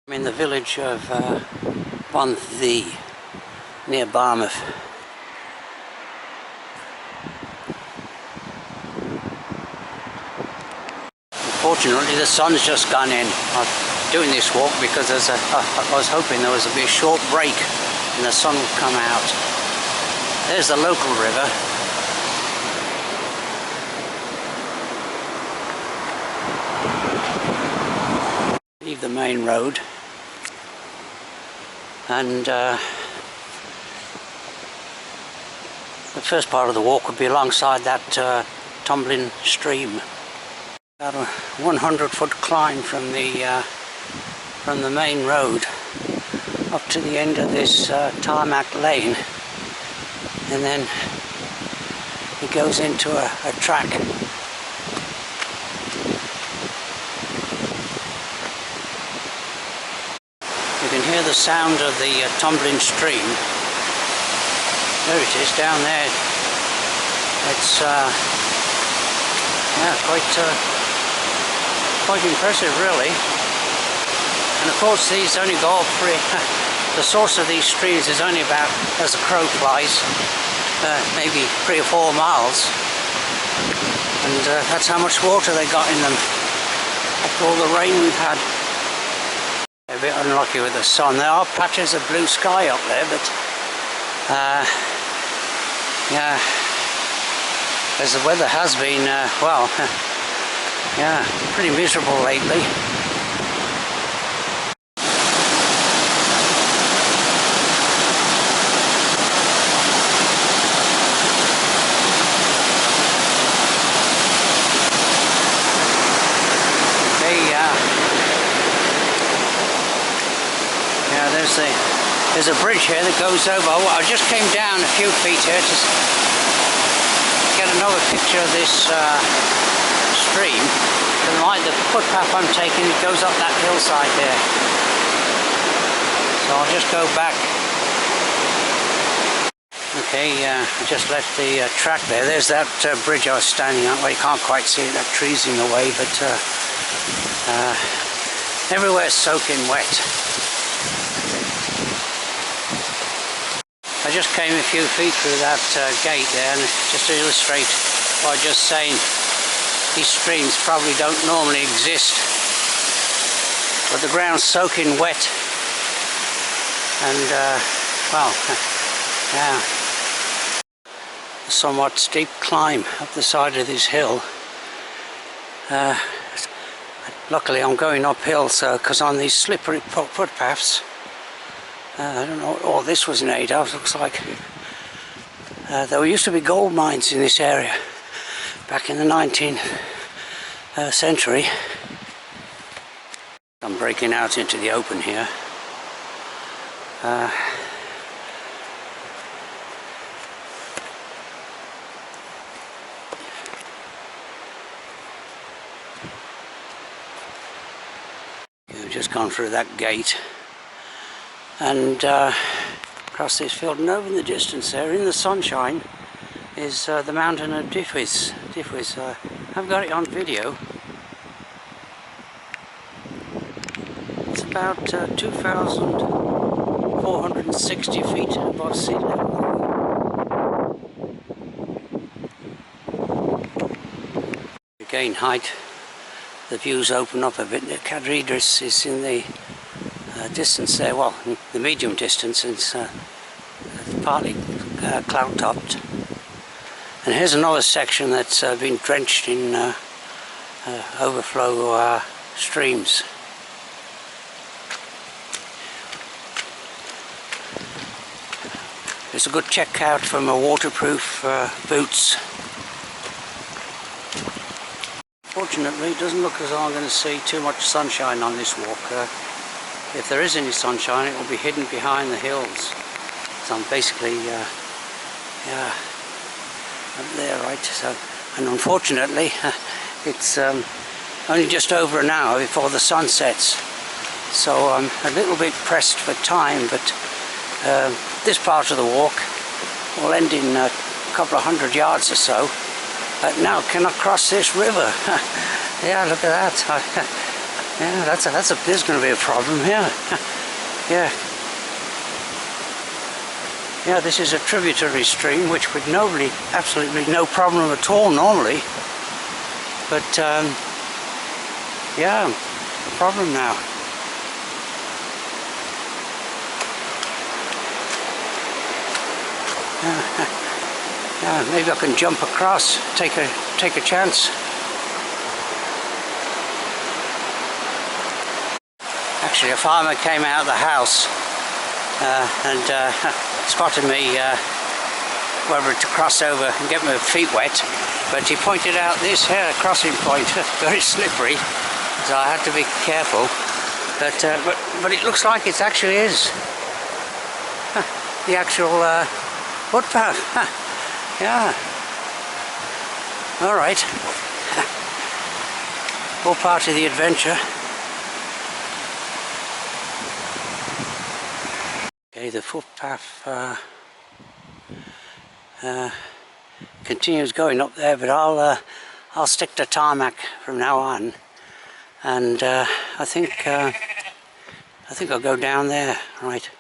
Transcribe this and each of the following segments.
I'm in the village of Bontddu, near Barmouth. Unfortunately, the sun's just gone in. I'm doing this walk because I was hoping there was a bit short break and the sun would come out. There's the local river. Leave the main road, and the first part of the walk would be alongside that tumbling stream. About a 100-foot climb from the main road up to the end of this Tarmac lane, and then it goes into a track. You can hear the sound of the tumbling stream. There it is down there. It's yeah, quite impressive, really. And of course, these only go up the source of these streams is only about, as the crow flies, maybe 3 or 4 miles, and that's how much water they got in them after all the rain we've had. A bit unlucky with the sun. There are patches of blue sky up there, but yeah, as the weather has been, well, yeah, pretty miserable lately. There's a bridge here that goes over. Well, I just came down a few feet here to get another picture of this stream. And like the footpath I'm taking, it goes up that hillside there. So I'll just go back. Okay, I just left the track there. There's that bridge I was standing on. Well, you can't quite see it, that tree's in the way, but everywhere's soaking wet. I just came a few feet through that gate there, and just to illustrate what I was just saying, these streams probably don't normally exist, but the ground's soaking wet, and well, yeah, a somewhat steep climb up the side of this hill. Luckily I'm going uphill, so because on these slippery footpaths, I don't know what all this was made of. Looks like there used to be gold mines in this area back in the 19th century. I'm breaking out into the open here. We've just gone through that gate. And across this field, and over in the distance there, in the sunshine, is the mountain of Diffwys. I've got it on video. It's about 2,460 feet above sea level. To gain height, the views open up a bit. The Cadair is in the distance there, well, the medium distance. It's partly cloud topped, and here's another section that's been drenched in overflow streams. It's a good check out from a waterproof boots. Fortunately, it doesn't look as though I'm going to see too much sunshine on this walk. If there is any sunshine, it will be hidden behind the hills. So I'm basically, yeah, up there, right? So, and unfortunately, it's only just over an hour before the sun sets. So I'm a little bit pressed for time, but this part of the walk will end in a couple of 100 yards or so. But now cannot cross this river. Yeah, look at that. Yeah, there's going to be a problem here. Yeah. Yeah, this is a tributary stream, which would normally, absolutely no problem at all normally. But, yeah, a problem now. Yeah, maybe I can jump across, take a chance. Actually, a farmer came out of the house and spotted me whether to cross over and get my feet wet, but he pointed out this here crossing point, very slippery, so I had to be careful. But it looks like it actually is the actual footpath. Yeah. All right. All part of the adventure. Okay, the footpath continues going up there, but I'll stick to tarmac from now on, and I think I'll go down there, right?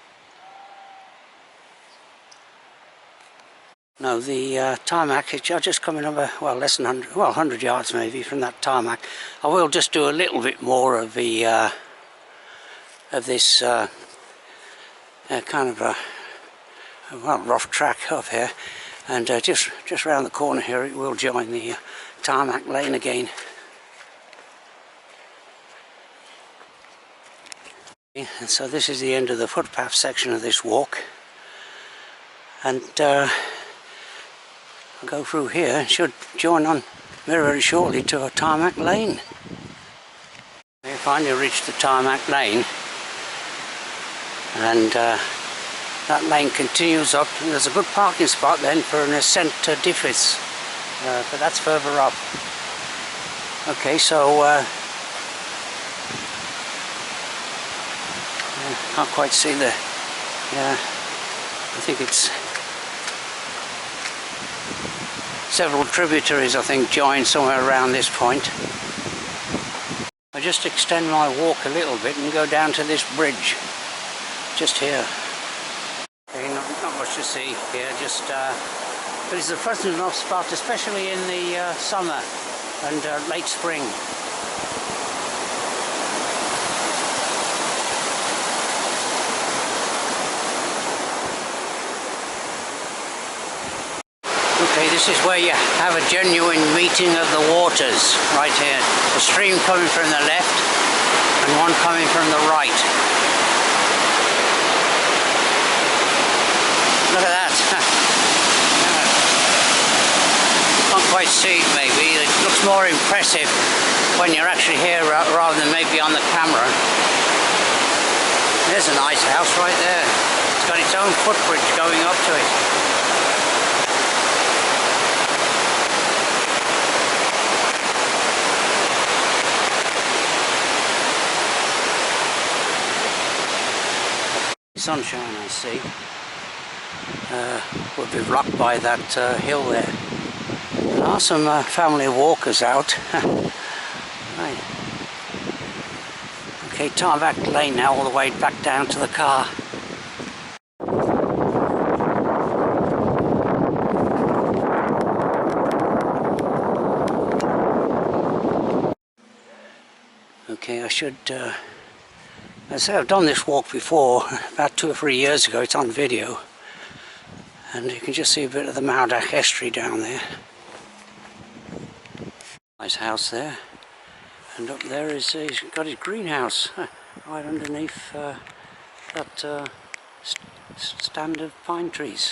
No, the tarmac, I'm just coming over, well, less than 100, well, 100 yards maybe from that tarmac. I will just do a little bit more of the of this kind of a well, rough track up here, and just round the corner here it will join the tarmac lane again. And so this is the end of the footpath section of this walk, and I'll go through here and should join on very shortly to a tarmac lane. We finally reached the tarmac lane, and that lane continues up, and there's a good parking spot then for an ascent to Diffis, but that's further up. Okay, so can't quite see the, yeah, I think it's several tributaries, I think, join somewhere around this point. I just extend my walk a little bit and go down to this bridge just here. Okay, not much to see here, just but it's a pleasant enough spot, especially in the summer and late spring. Okay, this is where you have a genuine meeting of the waters, right here. A stream coming from the left and one coming from the right. Look at that. Can't quite see it maybe. It looks more impressive when you're actually here rather than maybe on the camera. There's a nice house right there. It's got its own footbridge going up to it. Sunshine, I see, will be blocked by that hill there. There are some family walkers out. Right. Okay, tarmac lane now, all the way back down to the car. Okay, I should I say I've done this walk before, about 2 or 3 years ago. It's on video, and you can just see a bit of the Mawddach estuary down there. Nice house there, and up there is he's got his greenhouse right underneath that stand of pine trees.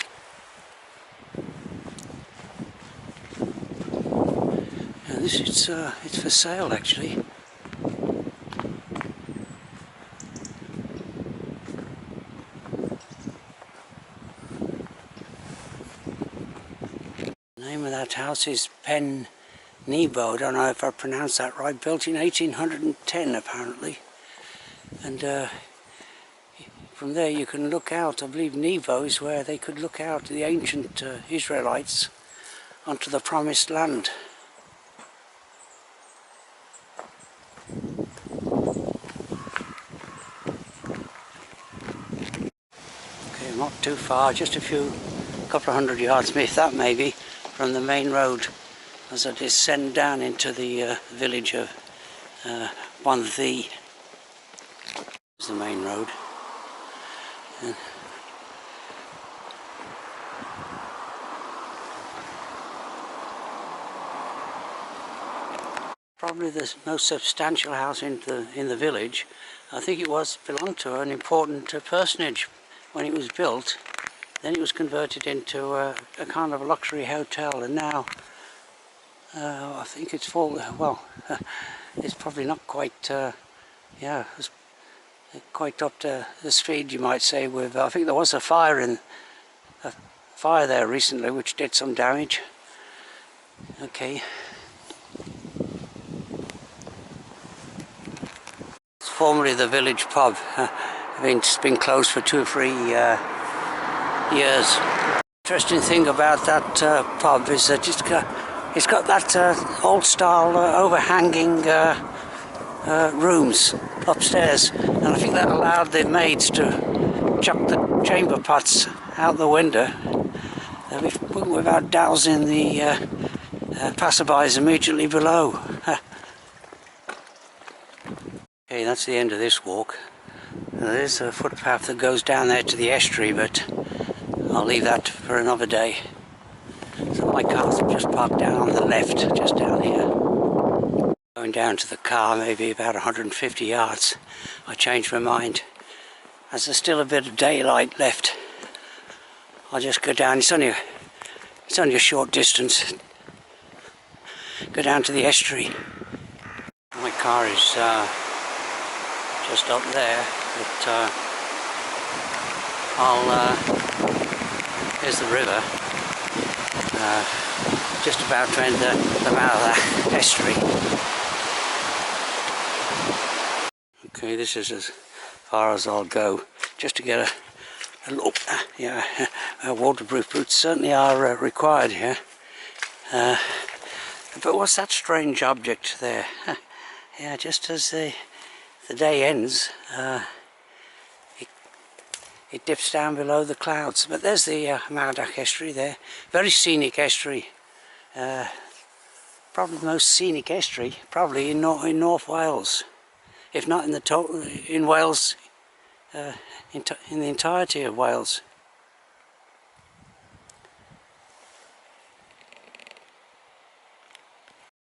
And this it's for sale actually. The name of that house is Bontddu. I don't know if I pronounced that right. Built in 1810 apparently, and from there you can look out. I believe Nebo is where they could look out, the ancient Israelites, onto the promised land. not too far, just couple of hundred yards, if that maybe, from the main road as I descend down into the village of Bontddu. Is the main road. And probably the most substantial house in the village. I think it belonged to an important personage when it was built. Then it was converted into a kind of a luxury hotel, and now I think it's full. Well, it's probably not quite. Yeah, it's quite up to the speed, you might say. With I think there was a fire there recently, which did some damage. Okay. It's formerly the village pub. It's been closed for 2 or 3 years. Interesting thing about that pub is that it's got that old style overhanging rooms upstairs, and I think that allowed the maids to chuck the chamber pots out the window without dousing the passerbys immediately below. Okay, that's the end of this walk. There's a footpath that goes down there to the estuary, but I'll leave that for another day. So my car's just parked down on the left, just down here. Going down to the car, maybe about 150 yards. I changed my mind. As there's still a bit of daylight left, I'll just go down. It's only a short distance. Go down to the estuary. My car is just up there, but here's the river. Just about to enter the Mawddach estuary. Okay, this is as far as I'll go, just to get a look. Yeah, waterproof boots certainly are required here. But what's that strange object there? Yeah, just as the day ends, it dips down below the clouds. But there's the Mawddach estuary there. Very scenic estuary. Probably the most scenic estuary, probably in North Wales, if not in Wales, in the entirety of Wales.